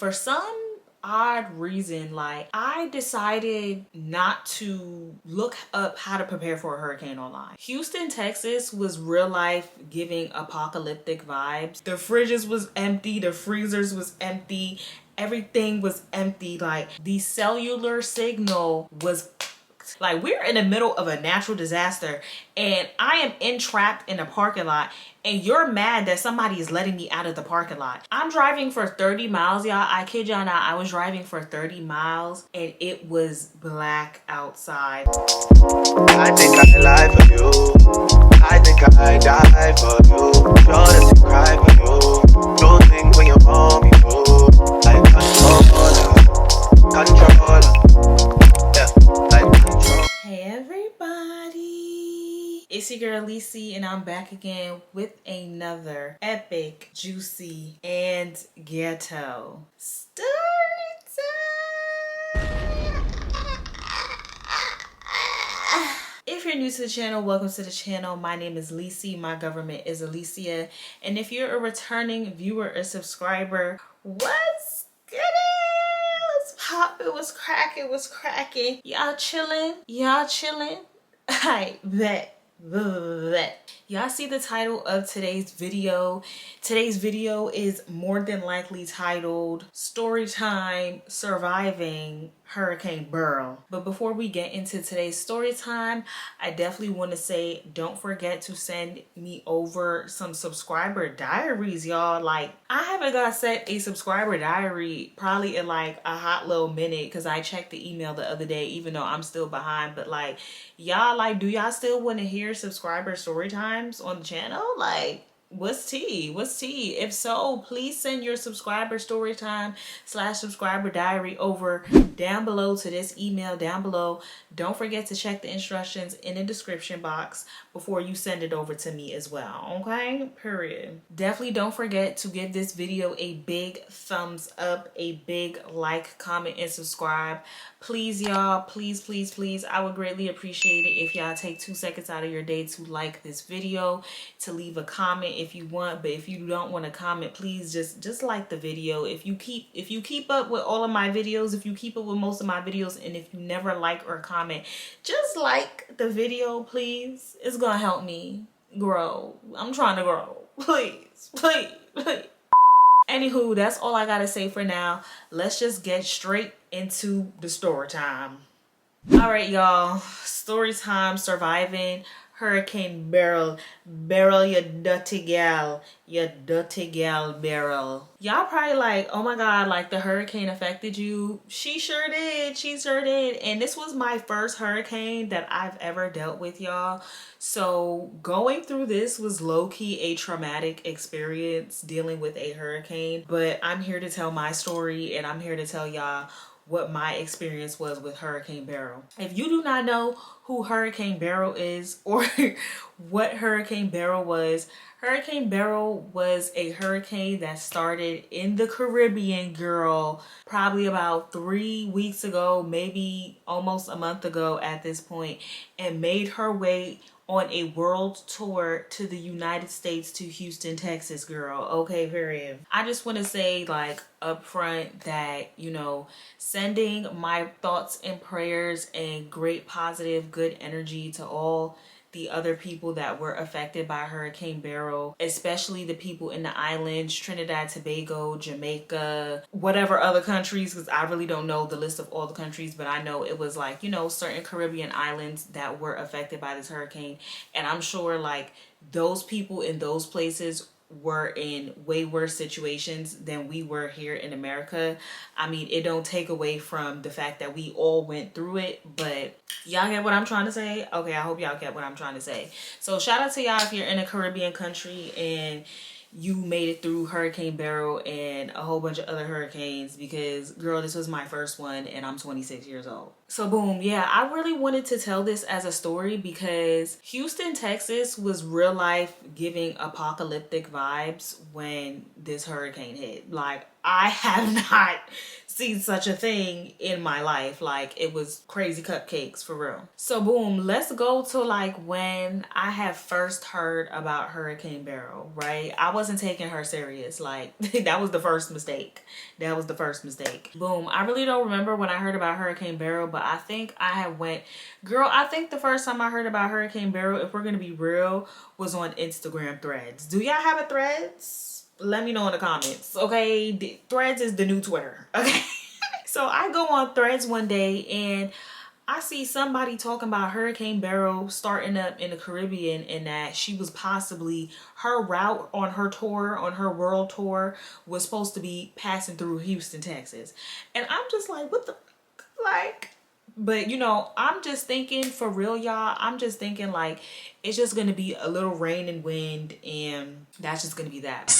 for some odd reason, like, I decided not to look up how to prepare for a hurricane online. Houston, Texas was real life giving apocalyptic vibes. The fridges was empty, the freezers was empty, everything was empty. Like, the cellular signal was like, we're in the middle of a natural disaster and I am entrapped in a parking lot and you're mad that somebody is letting me out of the parking lot. I'm driving for 30 miles, y'all. I kid y'all not, I was driving for 30 miles and it was black outside. I think I lie for you. I think I die for you. Sure that you cry for you. Do things when you want me to. Like controller. Yeah, like control. Hey everybody, it's your girl Lisi and I'm back again with another epic, juicy, and ghetto story time. If you're new to the channel, welcome to the channel. My name is Lisi. My government is Alicia. And if you're a returning viewer or subscriber, what's good? What's poppin'? What's cracking? What's cracking? Y'all chilling? Y'all chilling? I bet. Y'all see the title of today's video. Today's video is more than likely titled Story Time Surviving Hurricane Beryl. But before we get into today's story time, I definitely want to say don't forget to send me over some subscriber diaries, y'all. Like, I haven't got sent a subscriber diary probably in like a hot little minute because I checked the email the other day, even though I'm still behind. But like, y'all, like, do y'all still want to hear subscriber story times on the channel? Like, what's tea? What's tea? If so, please send your subscriber story time / subscriber diary over down below to this email down below. Don't forget to check the instructions in the description box before you send it over to me as well, okay? Period. Definitely don't forget to give this video a big thumbs up, a big like, comment, and subscribe. Please, y'all, please, I would greatly appreciate it if y'all take 2 seconds out of your day to like this video, to leave a comment if you want. But if you don't want to comment, please just like the video. If you keep up with all of my videos, if you keep up with most of my videos, and if you never like or comment, just like the video, please. It's gonna help me grow. I'm trying to grow. Please. Anywho, that's all I gotta say for now. Let's just get straight into the story time. All right, y'all. Story time surviving Hurricane Beryl. Beryl, you dirty gal. You dirty gal, Beryl. Y'all probably like, oh my God, like the hurricane affected you. She sure did. She sure did. And this was my first hurricane that I've ever dealt with, y'all. So going through this was low-key a traumatic experience dealing with a hurricane. But I'm here to tell my story and I'm here to tell y'all what my experience was with Hurricane Beryl. If you do not know who Hurricane Beryl is or what Hurricane Beryl was, Hurricane Beryl was a hurricane that started in the Caribbean, girl, probably about 3 weeks ago, maybe almost a month ago at this point, and made her way on a world tour to the United States, to Houston, Texas, girl. Okay, period. I just want to say, like, up front that, you know, sending my thoughts and prayers and great positive good energy to all the other people that were affected by Hurricane Beryl, especially the people in the islands, Trinidad&Tobago, Jamaica, whatever other countries, because I really don't know the list of all the countries, but I know it was like, you know, certain Caribbean islands that were affected by this hurricane. And I'm sure like those people in those places were in way worse situations than we were here in America. I mean, it don't take away from the fact that we all went through it, but y'all get what I'm trying to say? Okay, I hope y'all get what I'm trying to say. So shout out to y'all if you're in a Caribbean country and you made it through Hurricane Beryl and a whole bunch of other hurricanes, because girl, this was my first one and I'm 26 years old. So boom, yeah, I really wanted to tell this as a story because Houston, Texas was real life giving apocalyptic vibes when this hurricane hit. Like, I have not seen such a thing in my life. Like, it was crazy cupcakes for real. So boom, let's go to like when I have first heard about Hurricane Beryl, right? I wasn't taking her serious. Like, that was the first mistake. That was the first mistake. Boom. I really don't remember when I heard about Hurricane Beryl, but I think I had went, girl, I think the first time I heard about Hurricane Beryl, if we're gonna be real, was on Instagram Threads. Do y'all have a Threads? Let me know in the comments, okay? Threads is the new Twitter, okay? So I go on Threads one day and I see somebody talking about Hurricane Beryl starting up in the Caribbean, and that she was possibly, her route on her tour, on her world tour, was supposed to be passing through Houston, Texas. And I'm just like, what the, like, but you know, I'm just thinking for real, y'all, I'm just thinking like it's just gonna be a little rain and wind, and that's just gonna be that.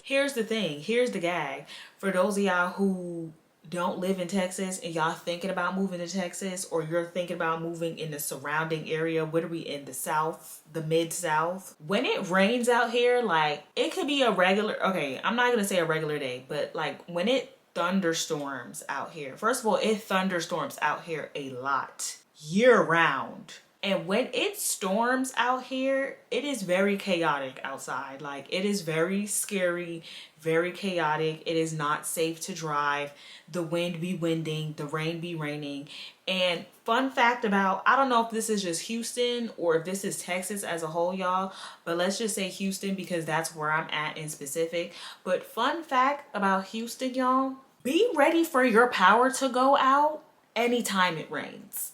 Here's the thing, here's the gag. For those of y'all who don't live in Texas and y'all thinking about moving to Texas, or you're thinking about moving in the surrounding area, what are we in, the South, the mid-South? When it rains out here, like it could be a regular, okay, I'm not gonna say a regular day, but like when it thunderstorms out here. First of all, it thunderstorms out here a lot year round. And when it storms out here, it is very chaotic outside. Like, it is very scary, very chaotic. It is not safe to drive. The wind be winding, the rain be raining. And fun fact about, I don't know if this is just Houston or if this is Texas as a whole, y'all, but let's just say Houston because that's where I'm at in specific. But fun fact about Houston, y'all, be ready for your power to go out anytime it rains.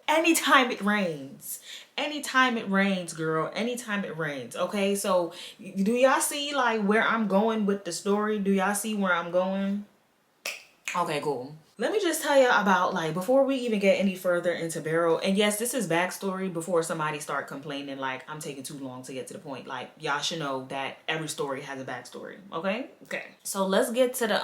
Anytime it rains. Anytime it rains, girl. Anytime it rains. Okay, so do y'all see like where I'm going with the story? Do y'all see where I'm going? Okay, cool. Let me just tell you about, like, before we even get any further into Beryl, and yes, this is backstory before somebody start complaining like I'm taking too long to get to the point. Like, y'all should know that every story has a backstory, okay? Okay. So let's get to the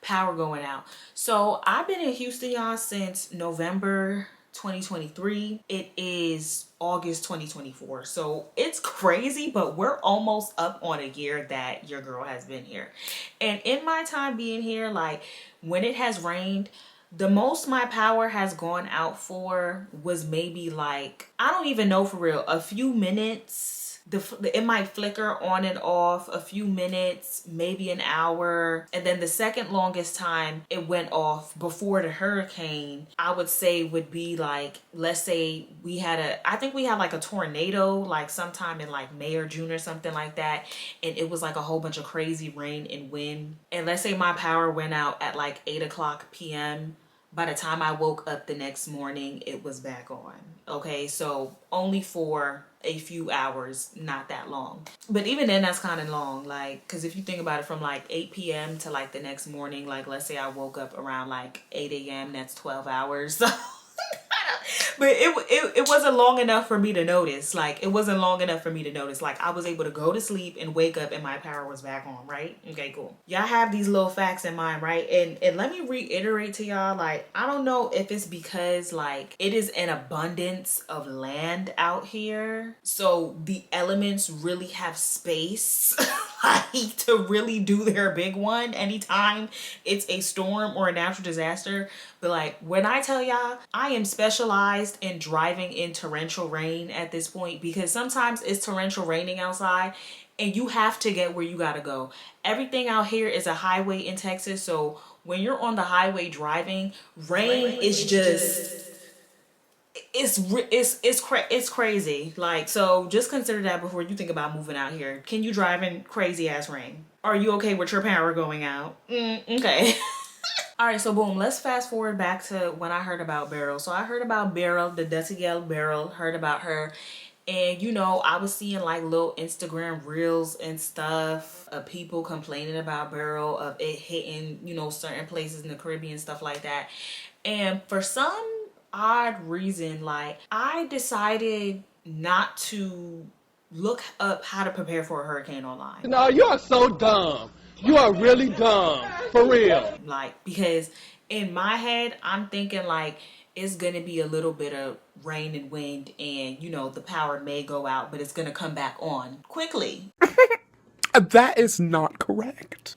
power going out. So I've been in Houston, y'all, since November 2023. It is August 2024. So it's crazy, but we're almost up on a year that your girl has been here. And in my time being here, like when it has rained, the most my power has gone out for was maybe like, I don't even know for real, a few minutes. It might flicker on and off a few minutes, maybe an hour. And then the second longest time it went off before the hurricane, I would say would be like, let's say I think we had like a tornado like sometime in like May or June or something like that. And it was like a whole bunch of crazy rain and wind. And let's say my power went out at like 8 p.m. By the time I woke up the next morning, it was back on. Okay, so only for a few hours, not that long. But even then, that's kind of long. Like, because if you think about it, from like 8 p.m. to like the next morning, like let's say I woke up around like 8 a.m., that's 12 hours. So but it wasn't long enough for me to notice. Like, it wasn't long enough for me to notice. Like, I was able to go to sleep and wake up and my power was back on, right? Okay, cool. Y'all have these little facts in mind, right? And let me reiterate to y'all, like, I don't know if it's because like it is an abundance of land out here, so the elements really have space like to really do their big one anytime it's a storm or a natural disaster. But like when I tell y'all, I am specialized in driving in torrential rain at this point, because sometimes it's torrential raining outside and you have to get where you gotta go. Everything out here is a highway in Texas, so when you're on the highway driving, rain is just, it's crazy. Like, so just consider that before you think about moving out here. Can you drive in crazy ass rain? Are you okay with your power going out? Okay. All right, so boom, let's fast forward back to when I heard about Beryl. So I heard about Beryl, the Dusty Gal Beryl, heard about her. And, you know, I was seeing like little Instagram reels and stuff of people complaining about Beryl, of it hitting, you know, certain places in the Caribbean, stuff like that. And for some odd reason, like, I decided not to look up how to prepare for a hurricane online. No, you are so dumb. You are really dumb. For real. Like, because in my head, I'm thinking like it's gonna be a little bit of rain and wind, and you know the power may go out, but it's gonna come back on quickly. That is not correct.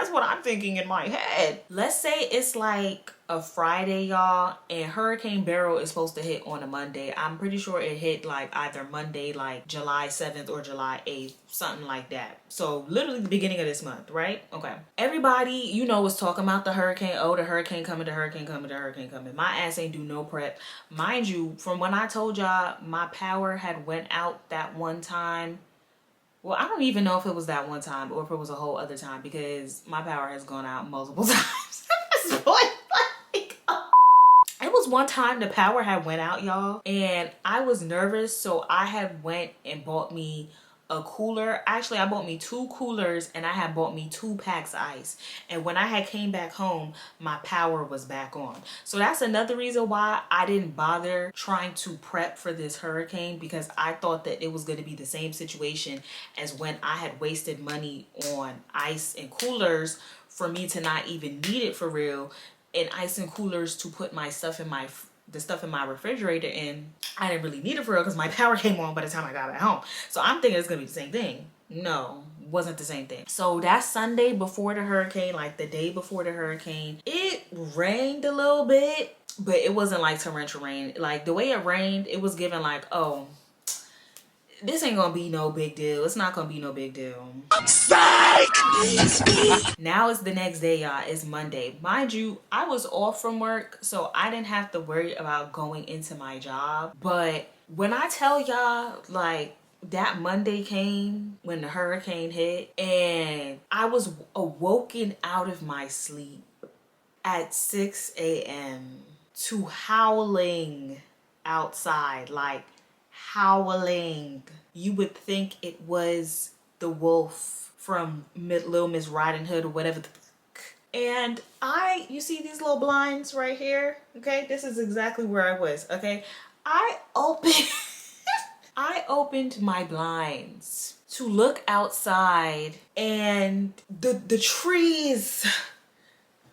That's what I'm thinking in my head. Let's say it's like a Friday, y'all, and Hurricane Beryl is supposed to hit on a Monday. I'm pretty sure it hit like either Monday, like July 7th or July 8th, something like that. So literally the beginning of this month, right? Okay. Everybody, you know, was talking about the hurricane. Oh, the hurricane coming, the hurricane coming, the hurricane coming. My ass ain't do no prep. Mind you, from when I told y'all my power had went out that one time. Well, I don't even know if it was that one time or if it was a whole other time, because my power has gone out multiple times. It was one time the power had went out, y'all, and I was nervous, so I had went and bought me a cooler. Actually, I bought me 2 coolers and I had bought me 2 packs of ice. And when I had came back home, my power was back on. So that's another reason why I didn't bother trying to prep for this hurricane, because I thought that it was going to be the same situation as when I had wasted money on ice and coolers for me to not even need it for real, and ice and coolers to put my stuff in the stuff in my refrigerator in. I didn't really need it for real because my power came on by the time I got back home. So I'm thinking it's gonna be the same thing. No, wasn't the same thing. So that Sunday before the hurricane, like the day before the hurricane, it rained a little bit, but it wasn't like torrential rain. Like the way it rained, it was given like, oh, this ain't gonna be no big deal. It's not gonna be no big deal. Now it's the next day, y'all. It's Monday. Mind you, I was off from work, so I didn't have to worry about going into my job. But when I tell y'all, like, that Monday came when the hurricane hit, and I was awoken out of my sleep at 6 a.m. to howling outside, like howling. You would think it was the wolf from Little Miss Riding Hood or whatever. And you see these little blinds right here? Okay, this is exactly where I was. Okay, I opened my blinds to look outside, and the trees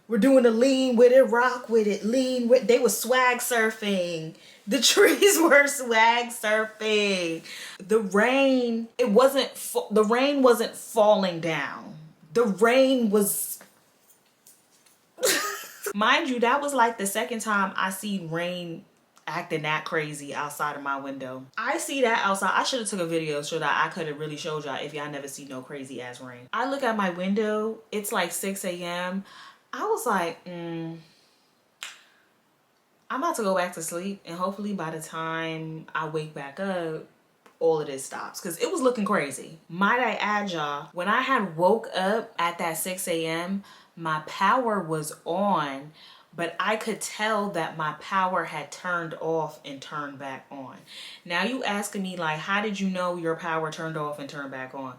were doing a lean with it, rock with it, lean with. They were swag surfing. The trees were swag surfing. The rain, the rain wasn't falling down. The rain was, mind you, that was like the second time I seen rain acting that crazy outside of my window. I see that outside. I should have took a video so that I could have really showed y'all if y'all never see no crazy ass rain. I look at my window, it's like 6 a.m. I was like, I'm about to go back to sleep, and hopefully by the time I wake back up, all of this stops, because it was looking crazy. Might I add, y'all, when I had woke up at that 6 a.m., my power was on, but I could tell that my power had turned off and turned back on. Now you asking me, like, how did you know your power turned off and turned back on?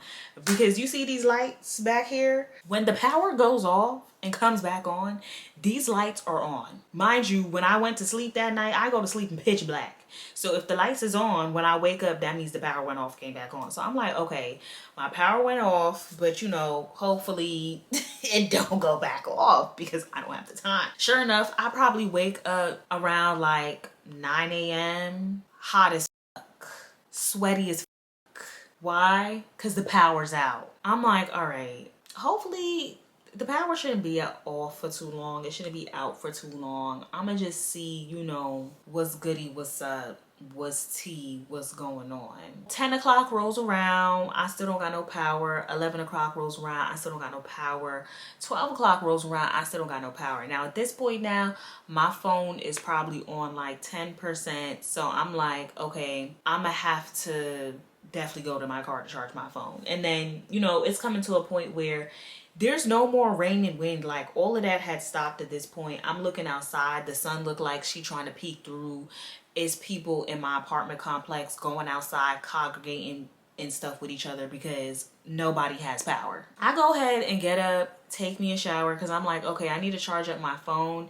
Because you see these lights back here? When the power goes off and comes back on, these lights are on. Mind you, when I went to sleep that night, I go to sleep in pitch black. So if the lights is on, when I wake up, that means the power went off, came back on. So I'm like, okay, my power went off, but you know, hopefully it don't go back off because I don't have the time. Sure enough, I probably wake up around like 9 a.m. hot as fuck, sweaty as fuck. Why? Because the power's out. I'm like, all right, hopefully the power shouldn't be off for too long. It shouldn't be out for too long. I'ma just see, you know, what's goody, what's up, what's tea, what's going on. 10 o'clock rolls around, I still don't got no power. 11 o'clock rolls around, I still don't got no power. 12 o'clock rolls around, I still don't got no power. Now at this point now, my phone is probably on like 10%. So I'm like, okay, I'ma have to definitely go to my car to charge my phone. And then, you know, it's coming to a point where there's no more rain and wind. Like, all of that had stopped at this point. I'm looking outside. The sun looked like she trying to peek through. It's people in my apartment complex going outside, congregating and stuff with each other because nobody has power. I go ahead and get up, take me a shower, because I'm like, okay, I need to charge up my phone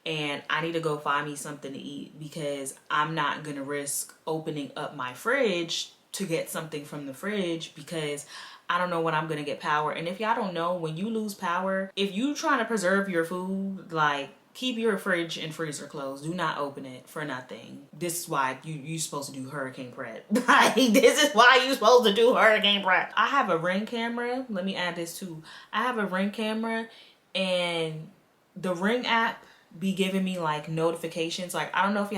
and I need to go find me something to eat, because I'm not going to risk opening up my fridge to get something from the fridge, because I don't know when I'm gonna get power. And if y'all don't know, when you lose power, if you trying to preserve your food, like, keep your fridge and freezer closed. Do not open it for nothing. This is why you supposed to do hurricane prep. Like, this is why you supposed to do hurricane prep. I have a Ring camera. Let me add this too. I have a Ring camera, and the Ring app be giving me like notifications. Like, I don't know if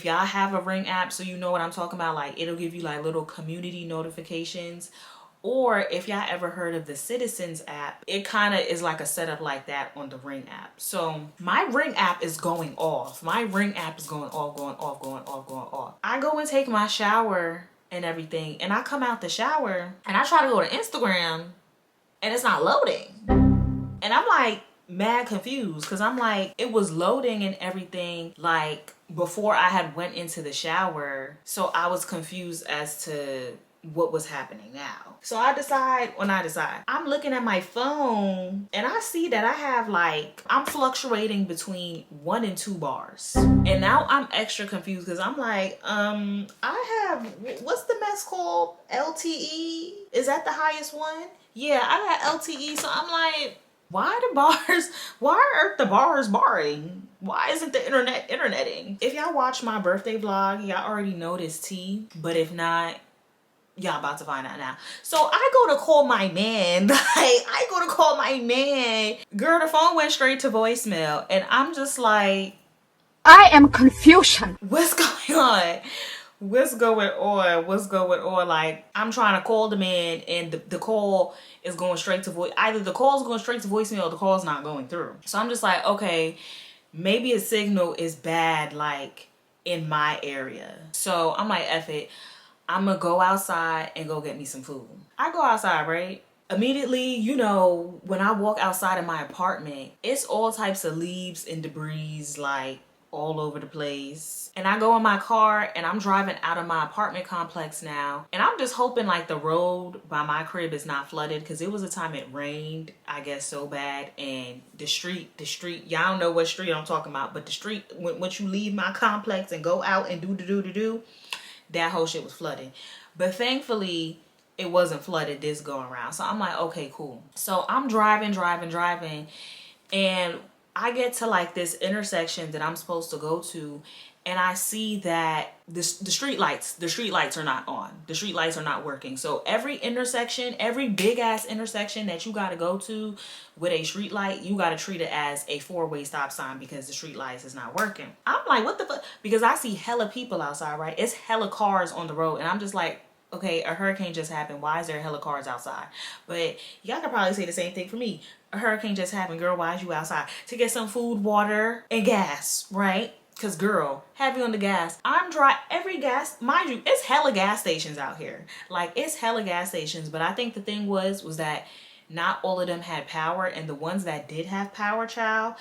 y'all have a Ring app, so you know what I'm talking about. Like, it'll give you like little community notifications. Or if y'all ever heard of the Citizens app, it kind of is like a setup like that on the Ring app. So my Ring app is going off. My Ring app is going off, going off, going off, going off. I go and take my shower and everything, and I come out the shower and I try to go to Instagram and it's not loading. And I'm like mad confused, because I'm like, it was loading and everything like before I had went into the shower. So I was confused as to what was happening now. So I'm looking at my phone and I see that I have like, I'm fluctuating between 1 and 2 bars. And now I'm extra confused, because I'm like, I have, what's the mess called? LTE? Is that the highest one? Yeah, I got LTE. So I'm like, why are the bars barring? Why isn't the internet interneting? If y'all watch my birthday vlog, y'all already know this tea. But if not, y'all about to find out now. So I go to call my man. Girl, the phone went straight to voicemail. And I'm just like, I am confusion. what's going on? What's going on? Like, I'm trying to call the man, and the call is going straight to voice. Either the call's going straight to voicemail or the call's not going through. So I'm just like, okay, maybe a signal is bad, like in my area. So I'm like, F it. I'm gonna go outside and go get me some food. I go outside, right? Immediately, you know, when I walk outside of my apartment, it's all types of leaves and debris, like all over the place. And I go in my car and I'm driving out of my apartment complex now. And I'm just hoping like the road by my crib is not flooded, because it was a time it rained, I guess, so bad. And the street, y'all don't know what street I'm talking about, but the street, once you leave my complex and go out and do, that whole shit was flooded. But thankfully, it wasn't flooded this go around. So I'm like, okay, cool. So I'm driving. And I get to like this intersection that I'm supposed to go to. And I see that the street lights are not on. The street lights are not working. So every intersection, every big ass intersection that you got to go to with a street light, you got to treat it as a 4-way stop sign, because the street lights is not working. I'm like, what the fuck? Because I see hella people outside, right? It's hella cars on the road. And I'm just like, okay, a hurricane just happened. Why is there hella cars outside? But y'all could probably say the same thing for me. A hurricane just happened. Girl, why is you outside? To get some food, water, and gas, right? Because girl, heavy on the gas. I'm dry. Every gas, mind you, it's hella gas stations out here. Like, it's hella gas stations. But I think the thing was that not all of them had power. And the ones that did have power, child,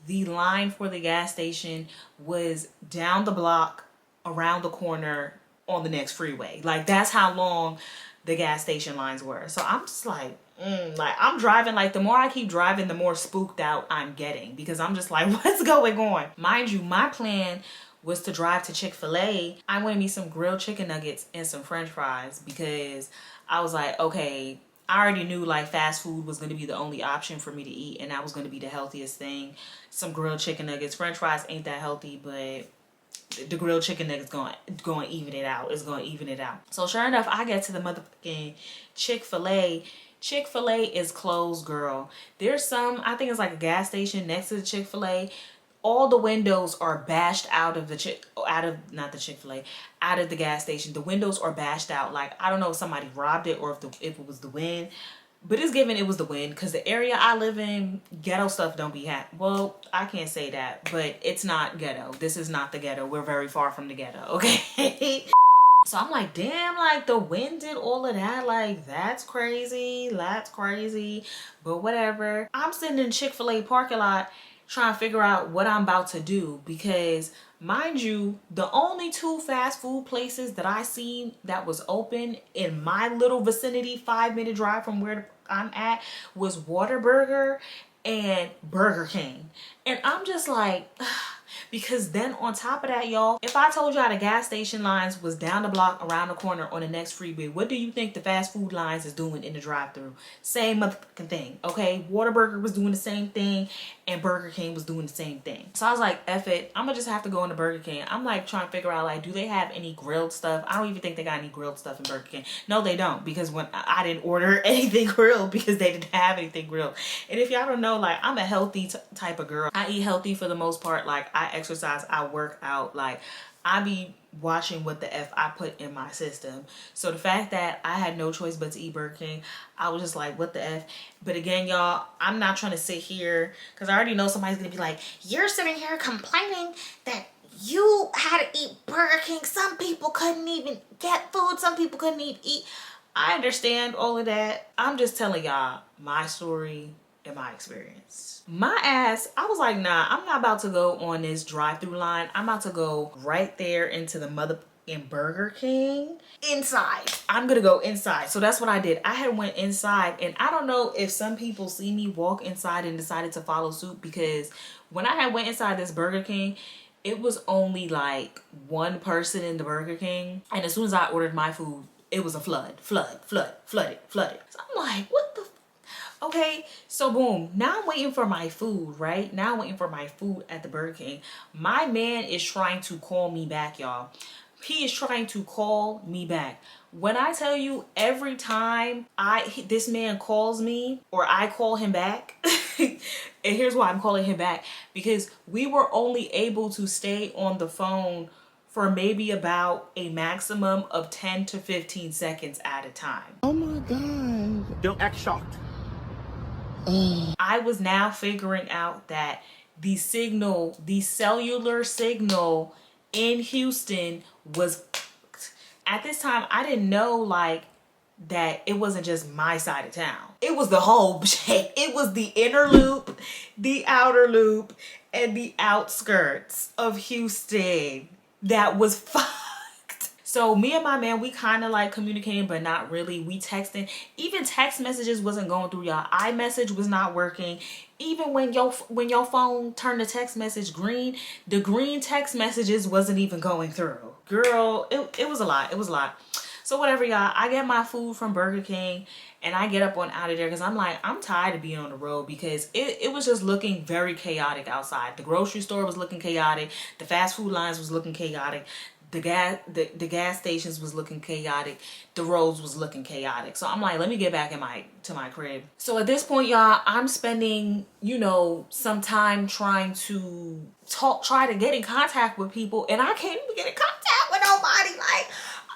the line for the gas station was down the block, around the corner, on the next freeway. Like, that's how long the gas station lines were. So I'm just like, like, I'm driving, like, the more I keep driving, the more spooked out I'm getting, because I'm just like, what's going on? Mind you, my plan was to drive to Chick-fil-A. I wanted me some grilled chicken nuggets and some french fries, because I was like, okay, I already knew like fast food was going to be the only option for me to eat, and that was going to be the healthiest thing. Some grilled chicken nuggets. French fries ain't that healthy, but the grilled chicken nuggets going to even it out. It's going to even it out. So sure enough, I get to the motherfucking Chick-fil-A. Chick-fil-A is closed, girl. There's some, I think it's like a gas station next to the Chick-fil-A. All the windows are bashed out of the out of the gas station. The windows are bashed out. Like, I don't know if somebody robbed it or if it was the wind. But it's given it was the wind, because the area I live in, ghetto stuff don't be happening. Well, I can't say that, but it's not ghetto. This is not the ghetto. We're very far from the ghetto, okay? So I'm like, damn, like, the wind did all of that. Like, that's crazy. That's crazy. But whatever. I'm sitting in Chick-fil-A parking lot trying to figure out what I'm about to do, because mind you, the only 2 fast food places that I seen that was open in my little vicinity, 5-minute drive from where I'm at, was Whataburger and Burger King. And I'm just like, Because then on top of that, y'all, if I told y'all the gas station lines was down the block around the corner on the next freeway, what do you think the fast food lines is doing in the drive-thru? Same motherfucking thing, okay? Whataburger was doing the same thing and Burger King was doing the same thing. So I was like, F it, I'm gonna just have to go into Burger King. I'm like trying to figure out, like, do they have any grilled stuff? I don't even think they got any grilled stuff in Burger King. No, they don't, because when I didn't order anything grilled because they didn't have anything grilled. And if y'all don't know, like, I'm a healthy type of girl. I eat healthy for the most part. Like, I exercise, I work out, like I be watching what the F I put in my system. So the fact that I had no choice but to eat Burger King, I was just like, what the F? But again, y'all, I'm not trying to sit here because I already know somebody's gonna be like, you're sitting here complaining that you had to eat Burger King. Some people couldn't even get food. Some people couldn't even eat. I understand all of that. I'm just telling y'all my story and my experience. My ass, I was like, nah, I'm not about to go on this drive-through line. I'm about to go right there into the motherfucking Burger King inside. I'm gonna go inside. So that's what I did. I had went inside, and I don't know if some people see me walk inside and decided to follow suit, because when I had went inside this Burger King, it was only like one person in the Burger King, and as soon as I ordered my food, it was a flooded. So I'm like, what the okay, so boom, now I'm waiting for my food, right? Now I'm waiting for my food at the Burger King. My man is trying to call me back, y'all. He is trying to call me back. When I tell you, every time this man calls me or I call him back, and here's why I'm calling him back, because we were only able to stay on the phone for maybe about a maximum of 10 to 15 seconds at a time. Oh my God. Don't act shocked. I was now figuring out that the cellular signal in Houston was, at this time, I didn't know like that it wasn't just my side of town. It was the whole shit. It was the inner loop, the outer loop, and the outskirts of Houston that was fucked. So me and my man, we kind of like communicating, but not really. We texting. Even text messages wasn't going through, y'all. iMessage was not working. Even when your phone turned the text message green, the green text messages wasn't even going through. Girl, it was a lot. It was a lot. So whatever, y'all. I get my food from Burger King and I get up on out of there because I'm like, I'm tired of being on the road, because it was just looking very chaotic outside. The grocery store was looking chaotic. The fast food lines was looking chaotic. The gas stations was looking chaotic. The roads was looking chaotic. So I'm like, let me get back to my crib. So at this point, y'all, I'm spending, you know, some time trying to try to get in contact with people, and I can't even get in contact with nobody. Like,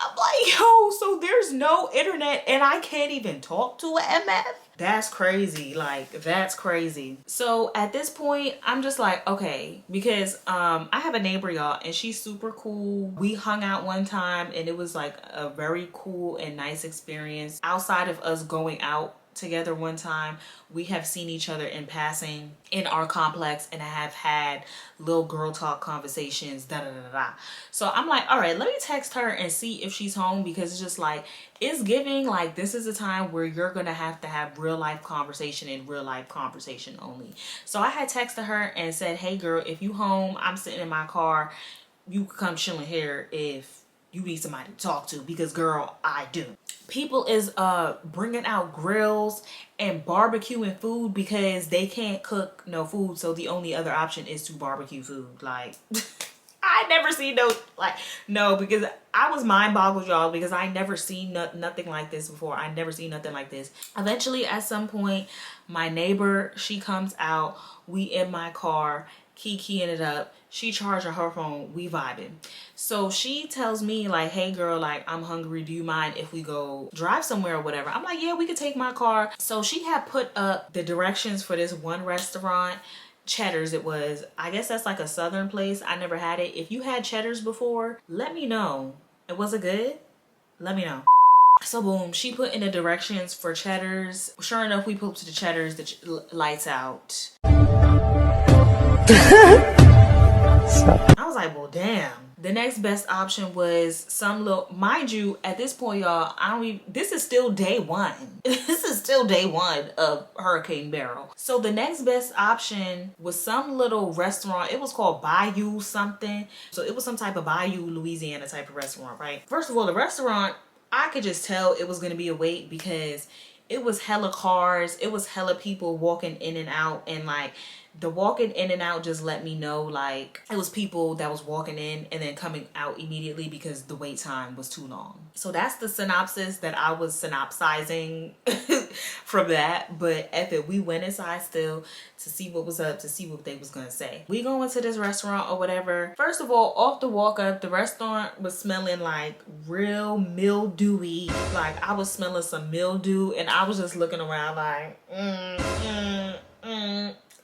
I'm like, yo, so there's no internet and I can't even talk to an MF? That's crazy. Like, that's crazy. So at this point, I'm just like, okay, because I have a neighbor, y'all, and she's super cool. We hung out one time and it was like a very cool and nice experience. Outside of us going out together one time, we have seen each other in passing in our complex and have had little girl talk conversations, So I'm like, all right, let me text her and see if she's home, because it's just like, it's giving like this is a time where you're gonna have to have real life conversation and real life conversation only. So I had texted her and said, hey girl, if you home, I'm sitting in my car, you can come chilling here if you need somebody to talk to, because girl, I do. People is bringing out grills and barbecuing food because they can't cook no food, so the only other option is to barbecue food. Like, I never seen no, because I was mind boggled, y'all, because I never seen nothing like this before. I never seen nothing like this. Eventually, at some point, my neighbor, she comes out, we in my car, keying it up. She charging her phone, we vibing. So she tells me like, hey girl, like, I'm hungry. Do you mind if we go drive somewhere or whatever? I'm like, yeah, we could take my car. So she had put up the directions for this one restaurant, Cheddar's it was. I guess that's like a southern place. I never had it. If you had Cheddar's before, let me know. It wasn't good? Let me know. So boom, she put in the directions for Cheddar's. Sure enough, we pulled to the Cheddar's, the lights out. I was like, well, damn. The next best option was some little, mind you, at this point, y'all, this is still day one. This is still day one of Hurricane Beryl. So the next best option was some little restaurant. It was called Bayou something. So it was some type of Bayou, Louisiana type of restaurant, right? First of all, the restaurant, I could just tell it was going to be a wait because it was hella cars. It was hella people walking in and out, and like the walking in and out just let me know like it was people that was walking in and then coming out immediately because the wait time was too long. So that's the synopsis that I was synopsizing from that. But F it, we went inside still to see what was up, to see what they was gonna say. We go into this restaurant or whatever. First of all, off the walk up, the restaurant was smelling like real mildewy. Like I was smelling some mildew, and I was just looking around like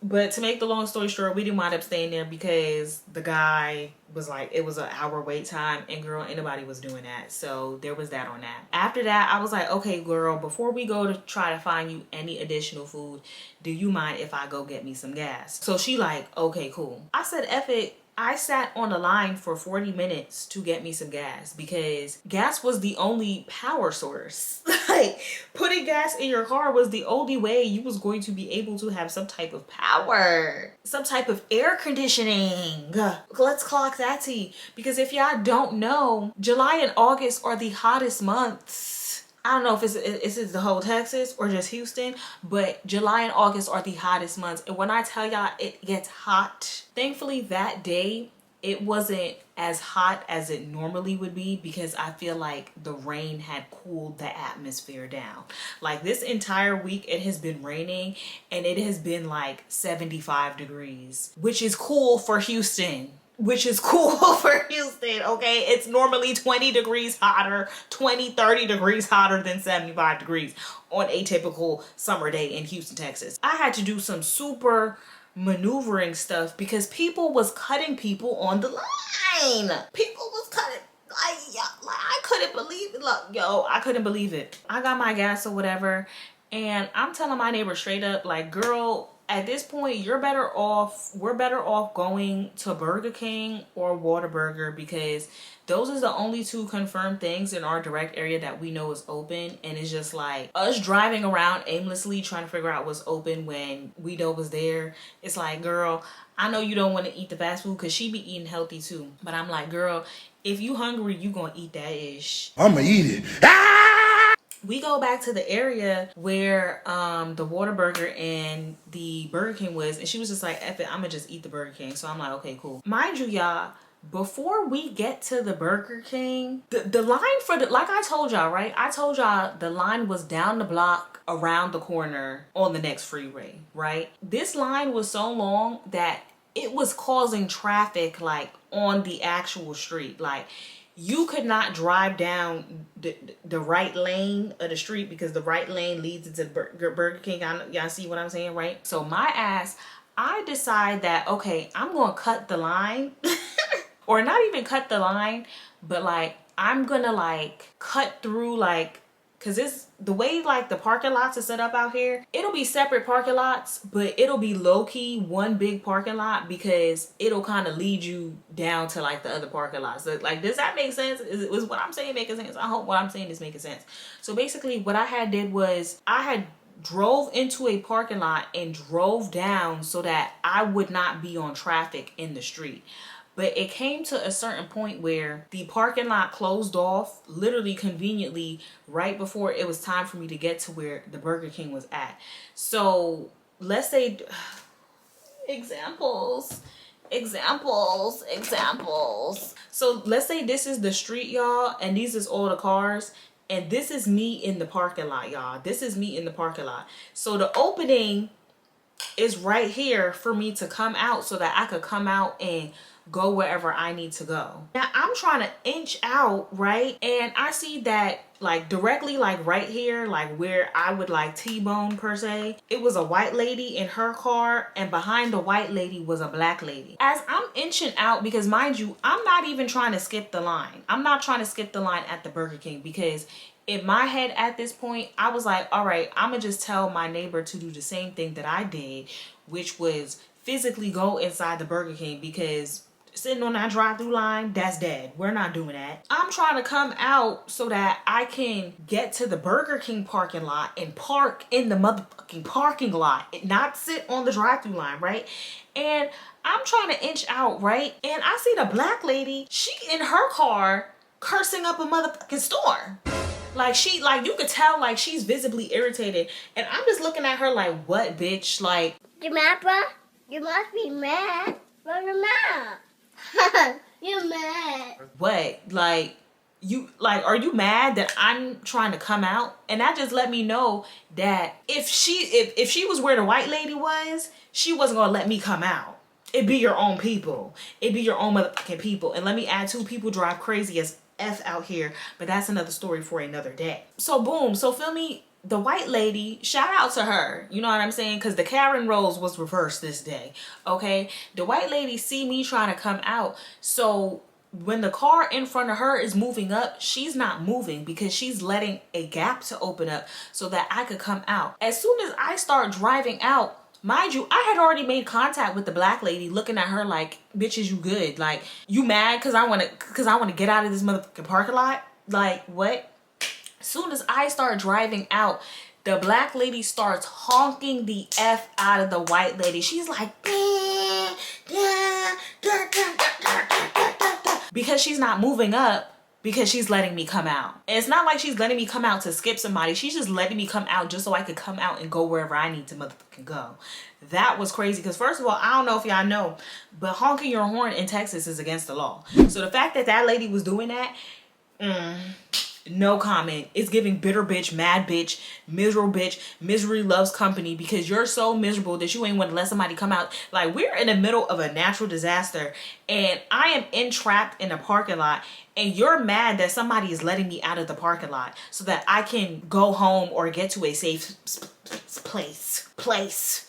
But to make the long story short, we didn't wind up staying there because the guy was like, it was an hour wait time, and girl, anybody was doing that. So there was that on that. After that, I was like, okay, girl, before we go to try to find you any additional food, do you mind if I go get me some gas? So she like, okay, cool. I said, F it. I sat on the line for 40 minutes to get me some gas because gas was the only power source. Like putting gas in your car was the only way you was going to be able to have some type of power, some type of air conditioning. Let's clock that T, because if y'all don't know, July and August are the hottest months. I don't know if it's the whole Texas or just Houston, but July and August are the hottest months. And when I tell y'all it gets hot, thankfully that day it wasn't as hot as it normally would be because I feel like the rain had cooled the atmosphere down. Like this entire week it has been raining and it has been like 75 degrees, which is cool for Houston. Which is cool for Houston, okay? It's normally 20 degrees hotter, 20, 30 degrees hotter than 75 degrees on a typical summer day in Houston, Texas. I had to do some super maneuvering stuff because people was cutting people on the line. People was cutting, I couldn't believe it. Look, yo, I couldn't believe it. I got my gas or whatever, and I'm telling my neighbor straight up, like, girl, at this point, we're better off going to Burger King or Whataburger because those are the only two confirmed things in our direct area that we know is open. And it's just like us driving around aimlessly trying to figure out what's open when we know was there. It's like, girl, I know you don't want to eat the fast food because she be eating healthy too. But I'm like, girl, if you hungry, you gonna eat that ish. I'ma eat it. We go back to the area where the Whataburger and the Burger King was, and she was just like, F it, I'ma just eat the Burger King. So I'm like, okay, cool. Mind you, y'all, before we get to the Burger King, the line for the, like I told y'all, right? I told y'all the line was down the block around the corner on the next freeway, right? This line was so long that it was causing traffic like on the actual street. Like you could not drive down the right lane of the street because the right lane leads into Burger King. Y'all see what I'm saying, right? So my ass, I decide that, okay, I'm going to cut the line or not even cut the line, but like, I'm going to like cut through like, cause it's the way like the parking lots are set up out here, it'll be separate parking lots, but it'll be low-key one big parking lot because it'll kind of lead you down to like the other parking lots. So, like, does that make sense? Is what I'm saying making sense? I hope what I'm saying is making sense. So basically what I had did was I had drove into a parking lot and drove down so that I would not be on traffic in the street. But it came to a certain point where the parking lot closed off literally conveniently right before it was time for me to get to where the Burger King was at. So let's say, examples. So let's say this is the street, y'all, and these is all the cars. And this is me in the parking lot, y'all. This is me in the parking lot. So the opening is right here for me to come out so that I could come out and go wherever I need to go. Now I'm trying to inch out, right? And I see that like directly like right here, like where I would like T-bone per se, it was a white lady in her car, and behind the white lady was a black lady. As I'm inching out, because mind you, I'm not even trying to skip the line. I'm not trying to skip the line at the Burger King because in my head at this point, I was like, all right, I'm gonna just tell my neighbor to do the same thing that I did, which was physically go inside the Burger King because sitting on that drive-through line, that's dead. We're not doing that. I'm trying to come out so that I can get to the Burger King parking lot and park in the motherfucking parking lot and not sit on the drive-through line, right? And I'm trying to inch out, right? And I see the black lady, she in her car cursing up a motherfucking store. Like you could tell like she's visibly irritated. And I'm just looking at her like, what, bitch? Like, You mad, bruh? You must be mad. Bro, you're mad. You're mad. what? Like, are you mad that I'm trying to come out? And that just let me know that if she was where the white lady was, she wasn't gonna let me come out. It'd be your own people. It'd be your own motherfucking people. And let me add, 2 people drive crazy as F out here, but that's another story for another day. So boom, so feel me, the white lady, shout out to her, you know what I'm saying? Because the Karen roles was reversed this day, okay? The white lady see me trying to come out, so when the car in front of her is moving up, she's not moving because she's letting a gap to open up so that I could come out. As soon as I start driving out, mind you, I had already made contact with the black lady, looking at her like, bitch, is you good? Like, you mad because I want to get out of this motherfucking parking lot? Like, what? As soon as I start driving out, the black lady starts honking the F out of the white lady. She's like, because she's not moving up, because she's letting me come out. And it's not like she's letting me come out to skip somebody. She's just letting me come out just so I could come out and go wherever I need to motherfucking go. That was crazy because first of all, I don't know if y'all know, but honking your horn in Texas is against the law. So the fact that that lady was doing that, no comment. It's giving bitter bitch, mad bitch, miserable bitch. Misery loves company because you're so miserable that you ain't want to let somebody come out. Like, we're in the middle of a natural disaster and I am entrapped in a parking lot and you're mad that somebody is letting me out of the parking lot so that I can go home or get to a safe place.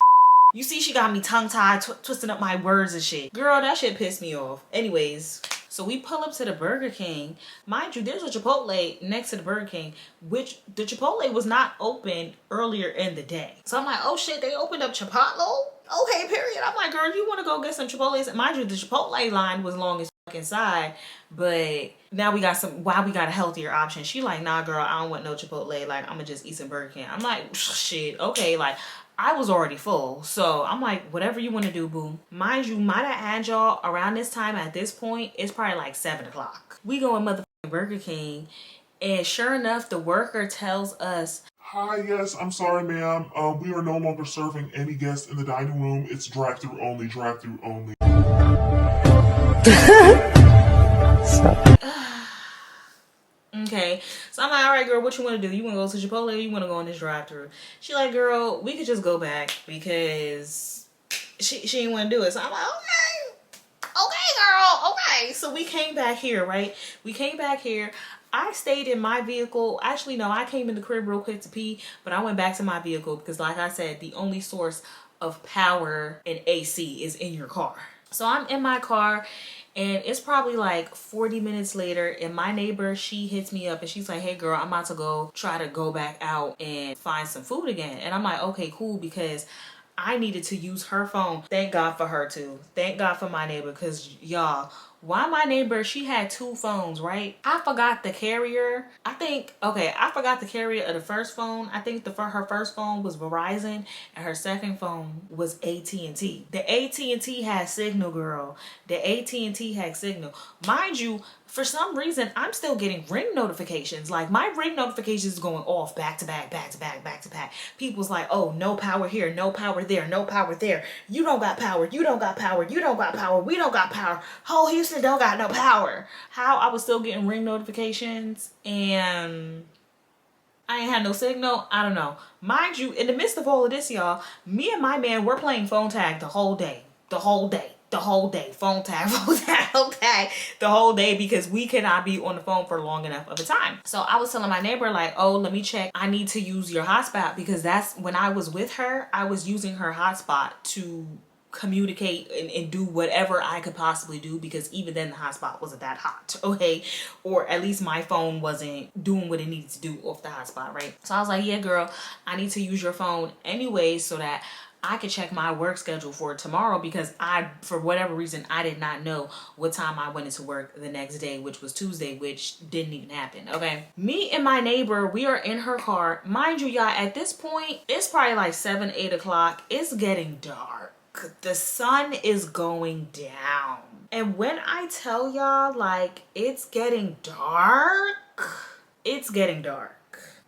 You see, she got me tongue-tied, twisting up my words and shit. Girl, that shit pissed me off. Anyways, so we pull up to the Burger King. Mind you, there's a Chipotle next to the Burger King, which the Chipotle was not open earlier in the day. So I'm like, oh shit, they opened up Chipotle? Okay, period. I'm like, girl, you want to go get some Chipotles? Mind you, the Chipotle line was long as fuck inside, but now we got a healthier option. She like, nah, girl, I don't want no Chipotle. Like, I'm gonna just eat some Burger King. I'm like, shit, okay, like, I was already full. So I'm like, whatever you want to do, boo. Mind you, might I add y'all, around this time at this point, it's probably like 7 o'clock. We go in motherfucking Burger King and sure enough, the worker tells us, hi, yes, I'm sorry, ma'am. We are no longer serving any guests in the dining room. It's drive-through only, drive-through only. Okay, so I'm like, all right, girl, what you want to do? You want to go to Chipotle or you want to go in this drive-thru? She like, girl, we could just go back because she didn't want to do it. So I'm like, okay, girl, okay. So we came back here, right? We came back here. I stayed in my vehicle. Actually, no, I came in the crib real quick to pee, but I went back to my vehicle because, like I said, the only source of power and AC is in your car. So I'm in my car and it's probably like 40 minutes later and my neighbor, she hits me up and she's like, hey girl, I'm about to go try to go back out and find some food again. And I'm like, okay, cool, because I needed to use her phone. Thank God for her too. Thank God for my neighbor, because y'all, why my neighbor, she had 2 phones, right? I forgot the carrier. I forgot the carrier of the first phone. I think her first phone was Verizon and her second phone was AT&T. The AT&T had signal, girl. The AT&T had signal. Mind you, for some reason, I'm still getting Ring notifications. Like, my Ring notifications is going off back to back. People's like, oh, no power here, no power there, no power there. You don't got power, you don't got power, you don't got power, we don't got power. Whole Houston don't got no power. How I was still getting Ring notifications and I ain't had no signal, I don't know. Mind you, in the midst of all of this, y'all, me and my man, we're playing phone tag the whole day. Phone tag, the whole day, because we cannot be on the phone for long enough of a time. So I was telling my neighbor like, oh, let me check. I need to use your hotspot, because that's when I was with her, I was using her hotspot to communicate and do whatever I could possibly do, because even then the hotspot wasn't that hot, okay? Or at least my phone wasn't doing what it needed to do off the hotspot, right? So I was like, yeah, girl, I need to use your phone anyway so that I could check my work schedule for tomorrow because for whatever reason, I did not know what time I went into work the next day, which was Tuesday, which didn't even happen, okay? Me and my neighbor, we are in her car. Mind you, y'all, at this point, it's probably like 7, 8 o'clock. It's getting dark. The sun is going down. And when I tell y'all, like, it's getting dark, it's getting dark.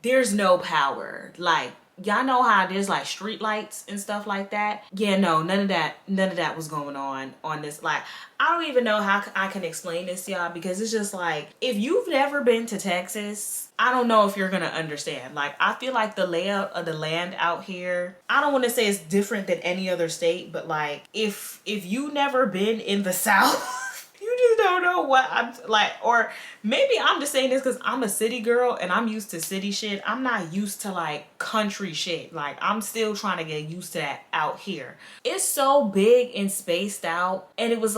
There's no power. Like, y'all know how there's like street lights and stuff like that? Yeah, no, none of that was going on this. Like, I don't even know how I can explain this to y'all, because it's just like, if you've never been to Texas, I don't know if you're gonna understand. Like, I feel like the layout of the land out here, I don't want to say it's different than any other state, but like, if you never been in the South, you just don't know what I'm like. Or maybe I'm just saying this because I'm a city girl and I'm used to city shit. I'm not used to like country shit. Like, I'm still trying to get used to that out here. It's so big and spaced out, and it was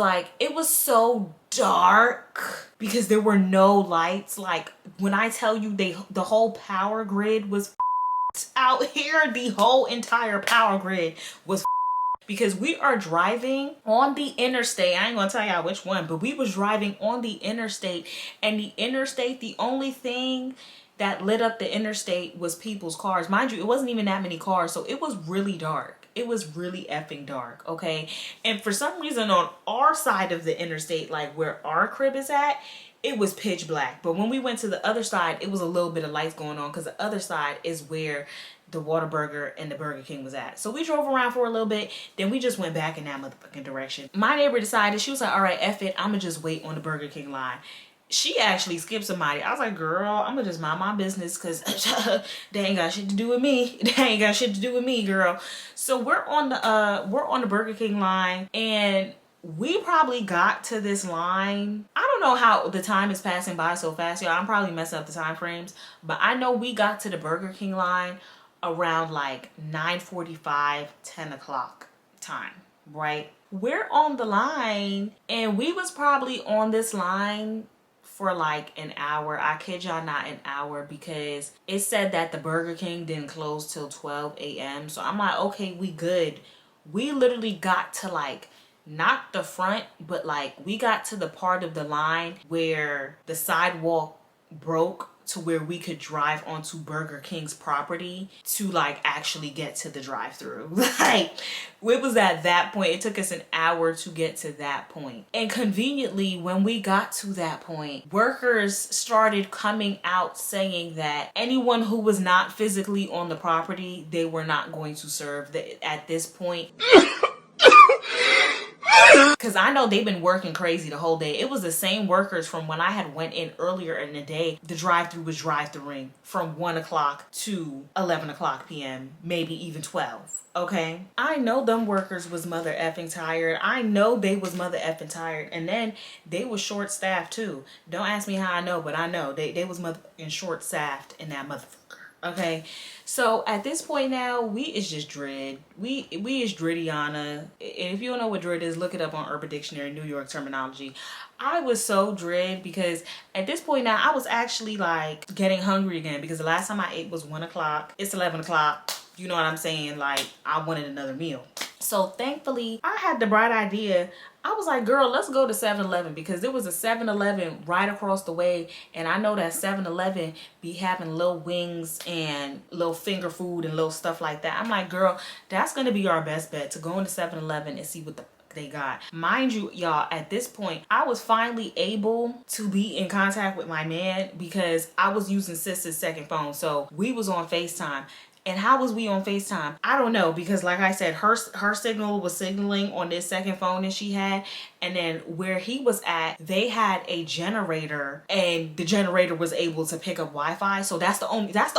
so dark because there were no lights. Like, when I tell you, the whole power grid was out here. The whole entire power grid was because we are driving on the interstate. I ain't gonna tell y'all which one, but we was driving on the interstate, and the interstate, the only thing that lit up the interstate was people's cars. Mind you, it wasn't even that many cars, so it was really dark. It was really effing dark, okay? And for some reason on our side of the interstate, like where our crib is at, it was pitch black. But when we went to the other side, it was a little bit of lights going on, because the other side is where the Whataburger and the Burger King was at. So we drove around for a little bit, then we just went back in that motherfucking direction. My neighbor decided, she was like, all right, F it, I'm gonna just wait on the Burger King line. She actually skipped somebody. I was like, girl, I'm gonna just mind my business, because they ain't got shit to do with me. They ain't got shit to do with me, girl. So we're on the Burger King line, and we probably got to this line. I don't know how the time is passing by so fast, y'all. I'm probably messing up the time frames, but I know we got to the Burger King line around like 9:45, 10 o'clock time, right? We're on the line, and we was probably on this line for like an hour. I kid y'all not, an hour, because it said that the Burger King didn't close till 12 a.m. So I'm like, okay, we good. We literally got to like, not the front, but like we got to the part of the line where the sidewalk broke to where we could drive onto Burger King's property to like actually get to the drive-thru. Like, it was at that point. It took us an hour to get to that point. And conveniently, when we got to that point, workers started coming out saying that anyone who was not physically on the property, they were not going to serve at this point. Because I know they've been working crazy the whole day. It was the same workers from when I had went in earlier in the day. The drive-thru was drive-thruing from 1 o'clock to 11 o'clock p.m. Maybe even 12. Okay? I know them workers was mother effing tired. I know they was mother effing tired. And then they was short-staffed too. Don't ask me how I know, but I know. They was motherfucking short-staffed in that motherfucker. Okay, so at this point now, we is just dread. We is dreadiana. And if you don't know what dread is, look it up on Urban Dictionary, New York terminology. I was so dread because at this point now, I was actually like getting hungry again, because the last time I ate was 1 o'clock. It's 11 o'clock. You know what I'm saying? Like, I wanted another meal. So thankfully, I had the bright idea. I was like, girl, let's go to 7-Eleven, because there was a 7-Eleven right across the way. And I know that 7-Eleven be having little wings and little finger food and little stuff like that. I'm like, girl, that's going to be our best bet, to go into 7-Eleven and see what the they got. Mind you, y'all, at this point, I was finally able to be in contact with my man, because I was using sister's second phone. So we was on FaceTime. And how was we on FaceTime? I don't know, because like I said, her signal was signaling on this second phone that she had. And then where he was at, they had a generator, and the generator was able to pick up Wi-Fi. So that's the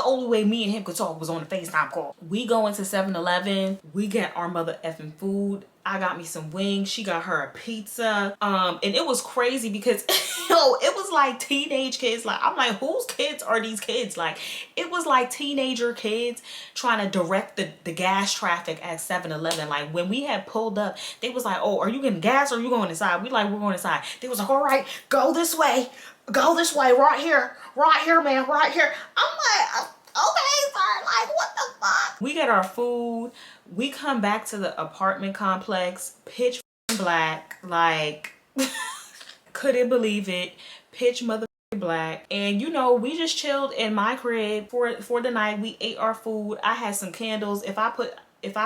only way me and him could talk, was on a FaceTime call. We go into 7-Eleven, we get our mother effing food. I got me some wings. She got her a pizza. And it was crazy because yo, it was like teenage kids. Like, I'm like, whose kids are these kids? Like, it was like teenager kids trying to direct the gas traffic at 7-Eleven. Like, when we had pulled up, they was like, oh, are you getting gas or are you going inside? We like, we're going inside. They was like, all right, go this way, right here, man, right here. I'm like, okay, sir, like, what the fuck? We get our food. We come back to the apartment complex, pitch black, like couldn't believe it, pitch mother black. And you know, we just chilled in my crib for the night. We ate our food. I had some candles. If I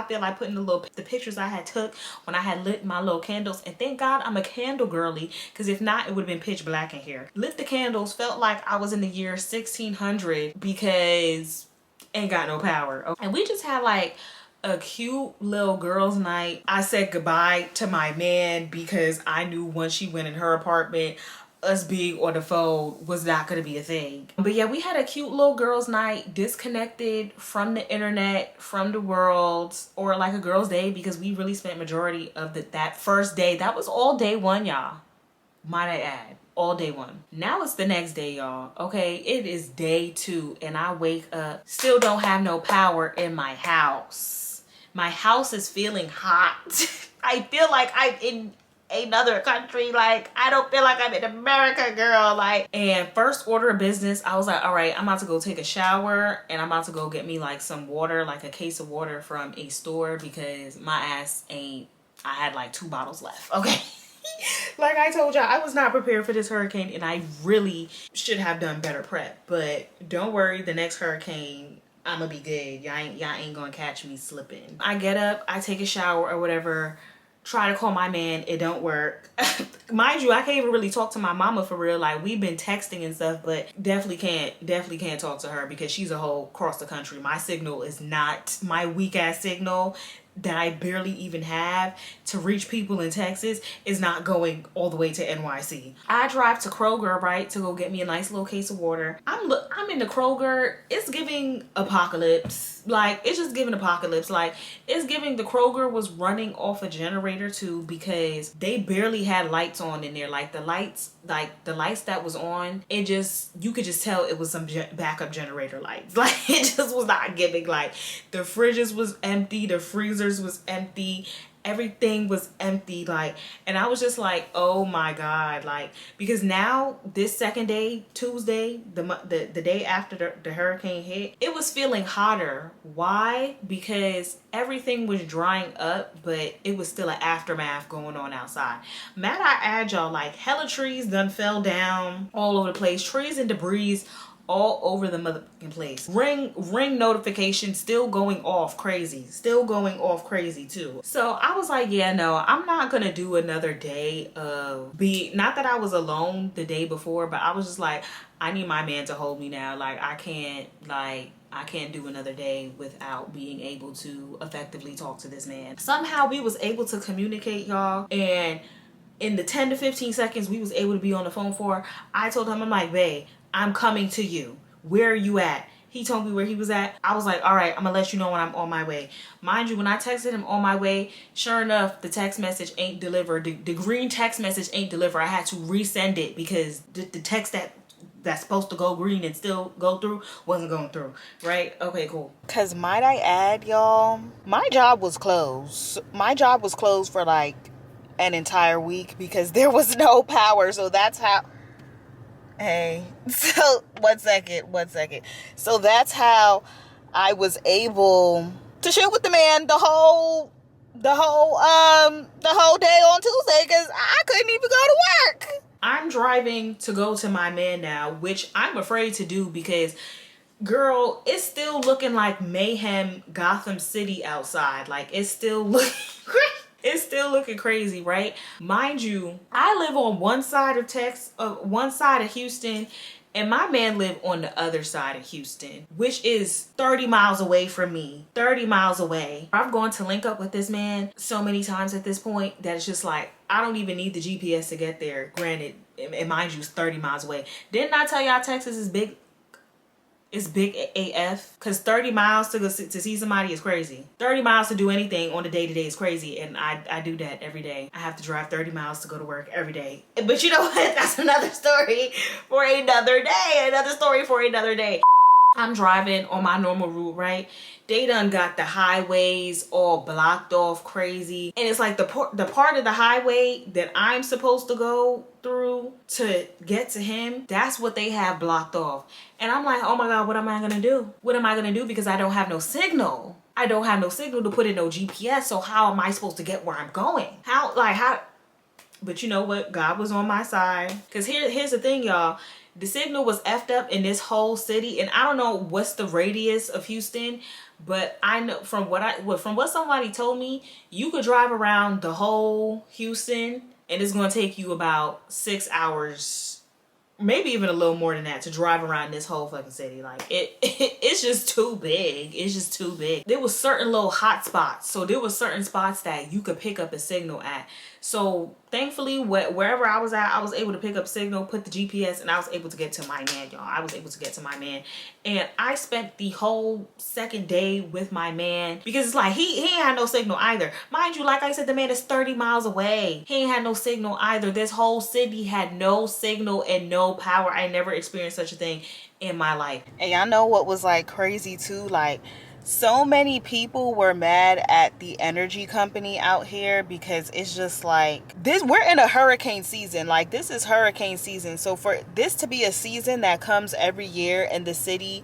feel like putting the pictures I had took when I had lit my little candles, and thank God I'm a candle girly, because if not, it would have been pitch black in here. Lit the candles, felt like I was in the year 1600 because ain't got no power. And we just had like a cute little girls night. I said goodbye to my man because I knew once she went in her apartment, us being on the phone was not going to be a thing. But yeah, we had a cute little girls night, disconnected from the internet, from the world, or like a girls day, because we really spent majority of that first day. That was all day one, y'all, might I add. All day one. Now it's the next day, y'all. Okay, it is day 2 and I wake up, still don't have no power in my house. My house is feeling hot. I feel like I'm in another country. Like, I don't feel like I'm in America, girl. Like, and first order of business, I was like, all right, I'm about to go take a shower and I'm about to go get me like some water, like a case of water from a store, because my ass ain't, I had like 2 bottles left. Okay. Like I told y'all, I was not prepared for this hurricane and I really should have done better prep. But don't worry, the next hurricane, I'ma be good. Y'all ain't gonna catch me slipping. I get up, I take a shower or whatever, try to call my man, it don't work. Mind you, I can't even really talk to my mama for real. Like, we've been texting and stuff, but definitely can't talk to her because she's a whole cross the country. My signal is not, my weak ass signal that I barely even have to reach people in Texas is not going all the way to NYC. I drive to Kroger, right, to go get me a nice little case of water. I'm in the Kroger. It's giving apocalypse. Like, it's just giving apocalypse. Like, it's giving, the Kroger was running off a generator too, because they barely had lights on in there. Like the lights that was on, it just, you could just tell it was some backup generator lights. Like, it just was not giving. Like, the fridges was empty, the freezers was empty, everything was empty. Like, and I was just like, oh my God. Like, because now this second day, Tuesday, the day after the hurricane hit, it was feeling hotter. Why? Because everything was drying up, but it was still an aftermath going on outside. Matter I add, y'all, like, hella trees done fell down all over the place, trees and debris all over the motherfucking place. Ring notification still going off crazy. Still going off crazy too. So I was like, yeah, no, I'm not gonna do another day of not that I was alone the day before, but I was just like, I need my man to hold me now. Like, I can't do another day without being able to effectively talk to this man. Somehow we was able to communicate, y'all, and in the 10 to 15 seconds we was able to be on the phone for, I told him, I'm like, babe, I'm coming to you. Where are you at? He told me where he was at. I was like, all right, I'm gonna let you know when I'm on my way. Mind you, when I texted him on my way, sure enough, the text message ain't delivered. The green text message ain't delivered. I had to resend it because the text that's supposed to go green and still go through wasn't going through, right? Okay, cool. Because might I add, y'all, my job was closed. My job was closed for like an entire week because there was no power. So that's how... Hey, so one second. So that's how I was able to chill with the man the whole day on Tuesday, because I couldn't even go to work. I'm driving to go to my man now, which I'm afraid to do because, girl, it's still looking like mayhem Gotham City outside. Like, it's still looking it's still looking crazy, right? Mind you, I live on one side of Houston, and my man lived on the other side of Houston, which is 30 miles away from me. 30 miles away. I've gone to link up with this man so many times at this point that it's just like, I don't even need the GPS to get there. Granted, and mind you, it's 30 miles away. Didn't I tell y'all Texas is big? It's big AF, because 30 miles to see somebody is crazy. 30 miles to do anything on the day-to-day is crazy, and I do that every day. I have to drive 30 miles to go to work every day. But you know what? That's another story for another day. Another story for another day. I'm driving on my normal route, right? They done got the highways all blocked off crazy. And it's like the part of the highway that I'm supposed to go through to get to him, that's what they have blocked off. And I'm like, oh my God, what am I gonna do? What am I gonna do? Because I don't have no signal. I don't have no signal to put in no GPS, so how am I supposed to get where I'm going? How? But you know what? God was on my side. Because here's the thing, y'all. The signal was effed up in this whole city, and I don't know what's the radius of Houston, but I know from what somebody told me, you could drive around the whole Houston, and it's going to take you about 6 hours, maybe even a little more than that, to drive around this whole fucking city. Like it's just too big. It's just too big. There was certain little hot spots, so there was certain spots that you could pick up a signal at. So thankfully, wherever I was at, I was able to pick up signal, put the GPS, and I was able to get to my man, y'all. I was able to get to my man, and I spent the whole second day with my man, because it's like he ain't had no signal either. Mind you, like I said, the man is 30 miles away. He ain't had no signal either. This whole city had no signal and no power. I never experienced such a thing in my life. And y'all know what was like crazy too? Like, so many people were mad at the energy company out here, because it's just like this, we're in a hurricane season. Like, this is hurricane season. So for this to be a season that comes every year and the city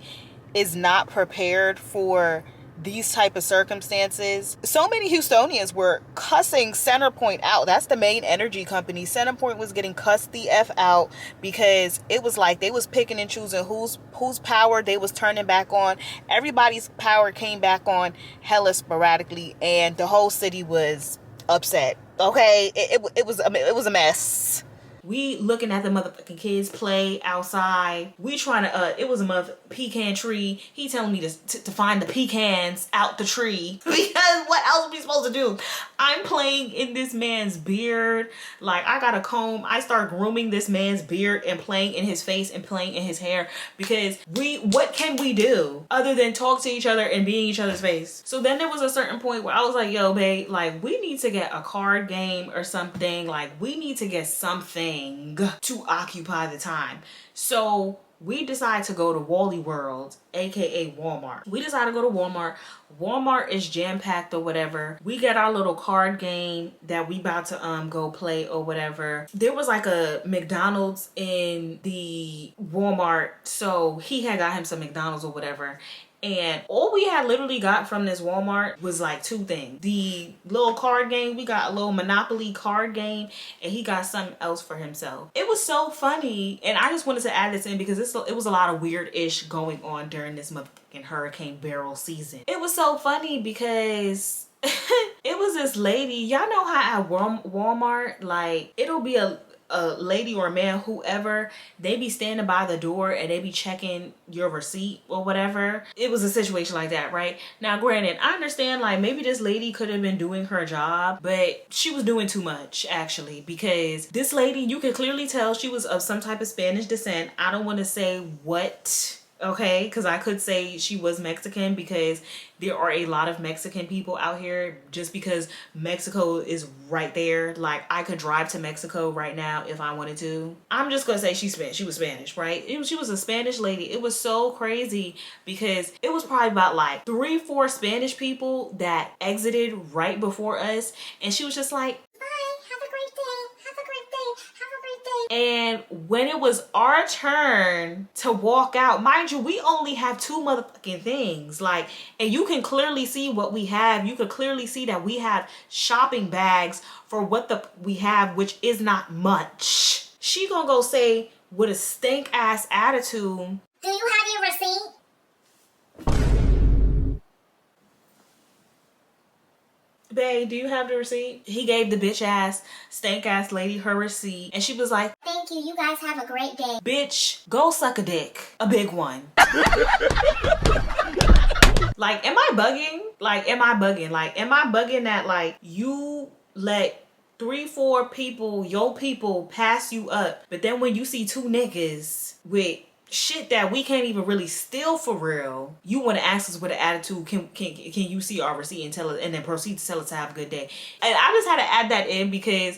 is not prepared for these type of circumstances, so many Houstonians were cussing CenterPoint out. That's the main energy company. CenterPoint was getting cussed the F out, because it was like they was picking and choosing whose power they was turning back on. Everybody's power came back on hella sporadically, and the whole city was upset. Okay, it was a mess. We looking at the motherfucking kids play outside. We trying to, it was a pecan tree. He telling me to find the pecans out the tree. Because what else are we supposed to do? I'm playing in this man's beard. Like, I got a comb. I start grooming this man's beard and playing in his face and playing in his hair. Because what can we do other than talk to each other and be in each other's face? So then there was a certain point where I was like, yo, babe, like, we need to get a card game or something. Like, we need to get something to occupy the time. So we decided to go to Wally World, aka Walmart. We decided to go to Walmart. Walmart is jam-packed or whatever. We got our little card game that we about to go play or whatever. There was like a McDonald's in the Walmart, so he had got him some McDonald's or whatever. And all we had literally got from this Walmart was like two things. The little card game, we got a little Monopoly card game, and he got something else for himself. It was so funny. And I just wanted to add this in because it was a lot of weird-ish going on during this motherfucking Hurricane Beryl season. It was so funny because it was this lady. Y'all know how at Walmart, like, it'll be a lady or a man, whoever, they be standing by the door and they be checking your receipt or whatever. It was a situation like that, right? Now, granted, I understand, like, maybe this lady could have been doing her job, but she was doing too much, actually, because this lady, you could clearly tell she was of some type of Spanish descent. I don't want to say what, okay, because I could say she was Mexican, because there are a lot of Mexican people out here, just because Mexico is right there. Like, I could drive to Mexico right now if I wanted to. I'm just gonna say she was Spanish, right? She was a Spanish lady. It was so crazy because it was probably about like 3-4 Spanish people that exited right before us, and she was just like, and when it was our turn to walk out, mind you, we only have 2 motherfucking things, like, and you can clearly see what we have. You could clearly see that we have shopping bags for what we have, which is not much. She gonna go say with a stink ass attitude, Do you have your receipt? babe, do you have the receipt? He gave the bitch ass, stank ass lady her receipt, and she was like, Thank you. You guys have a great day. bitch, go suck a dick. A big one. Like, am I bugging? Like, am I bugging? Like, am I bugging that, like, you let 3-4 people, your people, pass you up, but then when you see 2 niggas with shit that we can't even really steal for real, you want to ask us with an attitude, can you see our receipt, and tell us, and then proceed to tell us to have a good day. And I just had to add that in because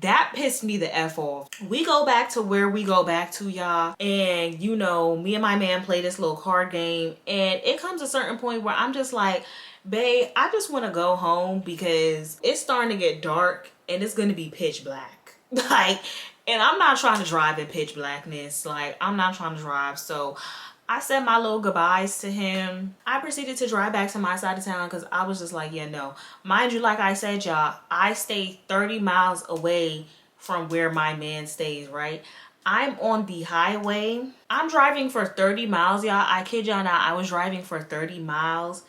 that pissed me the F off. We go back to where we go back to, y'all, and you know, me and my man play this little card game, and it comes a certain point where I'm just like, babe, I just want to go home because it's starting to get dark and it's going to be pitch black. Like, and I'm not trying to drive in pitch blackness. Like, I'm not trying to drive. So I said my little goodbyes to him. I proceeded to drive back to my side of town because I was just like, yeah, no. Mind you, like I said, y'all, I stay 30 miles away from where my man stays, right? I'm on the highway. I'm driving for 30 miles, y'all. I kid y'all not. I was driving for 30 miles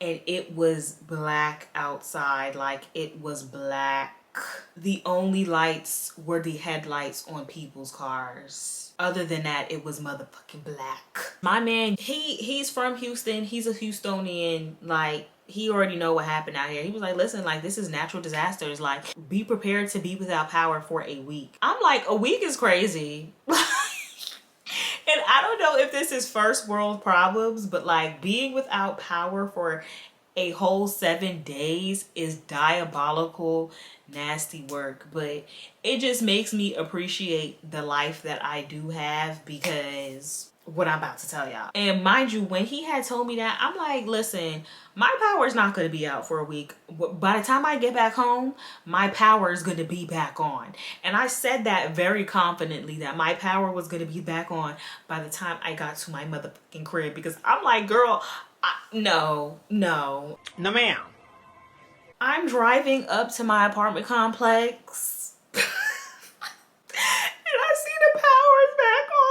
and it was black outside. Like, it was black. The only lights were the headlights on people's cars. Other than that, it was motherfucking black. My man, he's from Houston. He's a Houstonian. Like, he already know what happened out here. He was like, listen, like, this is natural disasters. Like, be prepared to be without power for a week. I'm like, a week is crazy. And I don't know if this is first world problems, but like being without power for a whole 7 days is diabolical, nasty work. But it just makes me appreciate the life that I do have because what I'm about to tell y'all. And mind you, when he had told me that, I'm like, listen, my power is not going to be out for a week. By the time I get back home, my power is going to be back on. And I said that very confidently, that my power was going to be back on by the time I got to my motherfucking crib, because I'm like, girl, no, ma'am. I'm driving up to my apartment complex and I see the power's back on.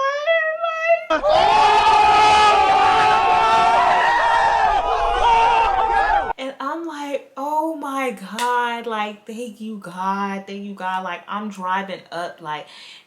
And I'm like, oh my God, like, thank you God. Like, I'm driving up, like,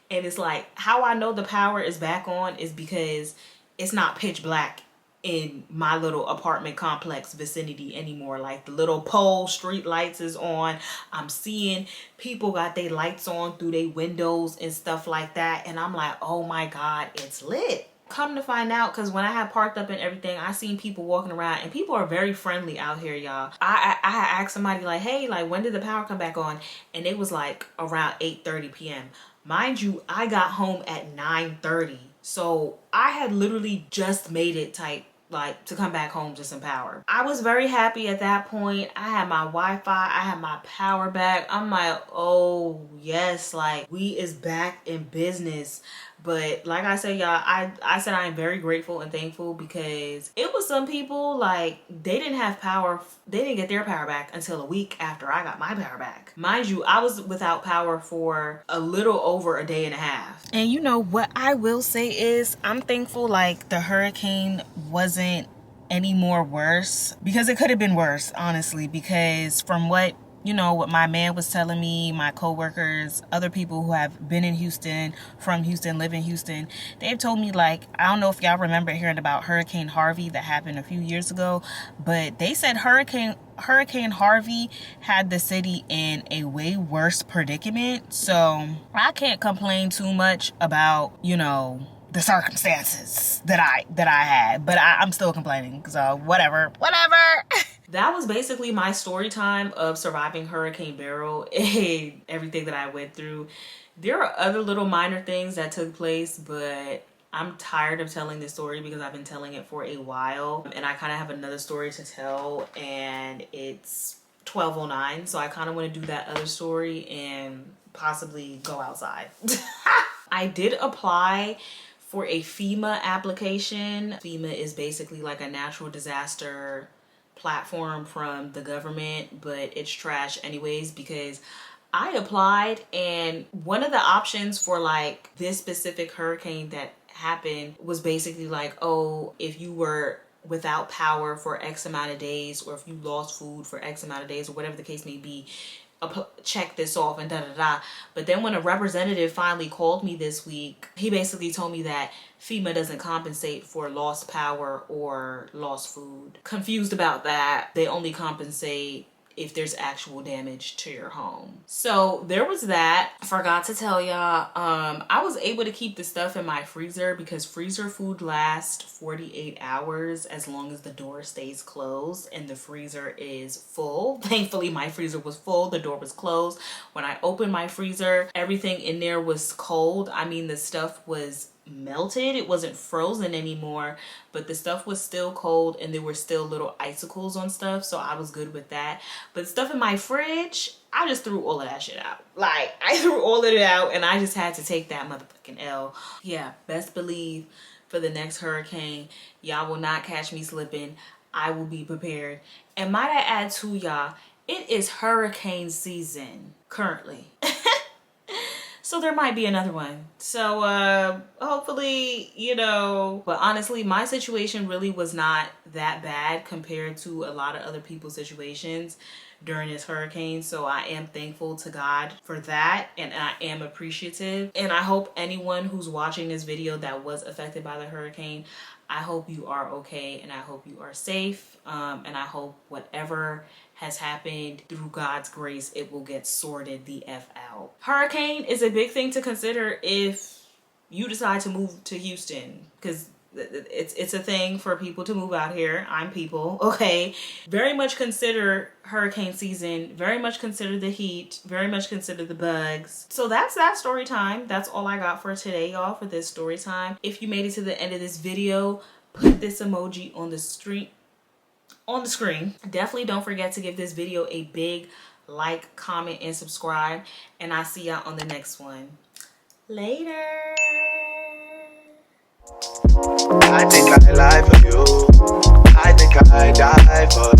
and it's like, how I know the power is back on is because it's not pitch black in my little apartment complex vicinity anymore. Like, the little pole street lights is on. I'm seeing people got their lights on through their windows and stuff like that. And I'm like, oh my God, it's lit. Come to find out, because when I had parked up and everything, I seen people walking around, and people are very friendly out here, y'all. I had asked somebody like, hey, like, when did the power come back on? And it was like around 8:30 p.m. Mind you, I got home at 9:30. So I had literally just made it type, like, to come back home to some power. I was very happy at that point. I had my Wi-Fi, I had my power back. I'm like, oh yes, like, we is back in business. But like I said, y'all, I said I'm very grateful and thankful, because it was some people, like, they didn't have power. They didn't get their power back until a week after I got my power back. Mind you, I was without power for a little over a day and a half. And you know what I will say is, I'm thankful like the hurricane wasn't any more worse, because it could have been worse, honestly, because from what my man was telling me, my coworkers, other people who have been in Houston, from Houston, live in Houston, they've told me, like, I don't know if y'all remember hearing about Hurricane Harvey that happened a few years ago, but they said Hurricane Harvey had the city in a way worse predicament. So I can't complain too much about, the circumstances that I had, but I'm still complaining, so whatever. That was basically my story time of surviving Hurricane Beryl and everything that I went through. There are other little minor things that took place, but I'm tired of telling this story because I've been telling it for a while, and I kind of have another story to tell, and it's 12:09, so I kind of want to do that other story and possibly go outside. I did apply for a FEMA application. FEMA is basically like a natural disaster platform from the government, but it's trash anyways, because I applied, and one of the options for like this specific hurricane that happened was basically like, oh, if you were without power for X amount of days, or if you lost food for X amount of days, or whatever the case may be, check this off and da. But then when a representative finally called me this week, he basically told me that FEMA doesn't compensate for lost power or lost food. Confused about that. They only compensate if there's actual damage to your home. So there was that. Forgot to tell y'all, I was able to keep the stuff in my freezer because freezer food lasts 48 hours as long as the door stays closed and the freezer is full. Thankfully, my freezer was full, the door was closed. When I opened my freezer, everything in there was cold. I mean, the stuff was melted, it wasn't frozen anymore, but the stuff was still cold and there were still little icicles on stuff, so I was good with that. But stuff in my fridge, I just threw all of that shit out. Like, I threw all of it out and I just had to take that motherfucking L. Yeah, best believe for the next hurricane. Y'all will not catch me slipping. I will be prepared. And might I add to y'all, it is hurricane season currently. So there might be another one. So hopefully, you know, but honestly, my situation really was not that bad compared to a lot of other people's situations during this hurricane. So I am thankful to God for that, and I am appreciative. And I hope anyone who's watching this video that was affected by the hurricane, I hope you are okay, and I hope you are safe, and I hope whatever has happened, through God's grace, it will get sorted the F out. Hurricane is a big thing to consider if you decide to move to Houston, because it's a thing for people to move out here. I'm people, okay? Very much consider hurricane season, very much consider the heat, very much consider the bugs. So that's that story time. That's all I got for today, y'all, for this story time. If you made it to the end of this video, put this emoji on the screen. Definitely don't forget to give this video a big like, comment, and subscribe. And I'll see y'all on the next one. Later. I think I lie for you. I think I die for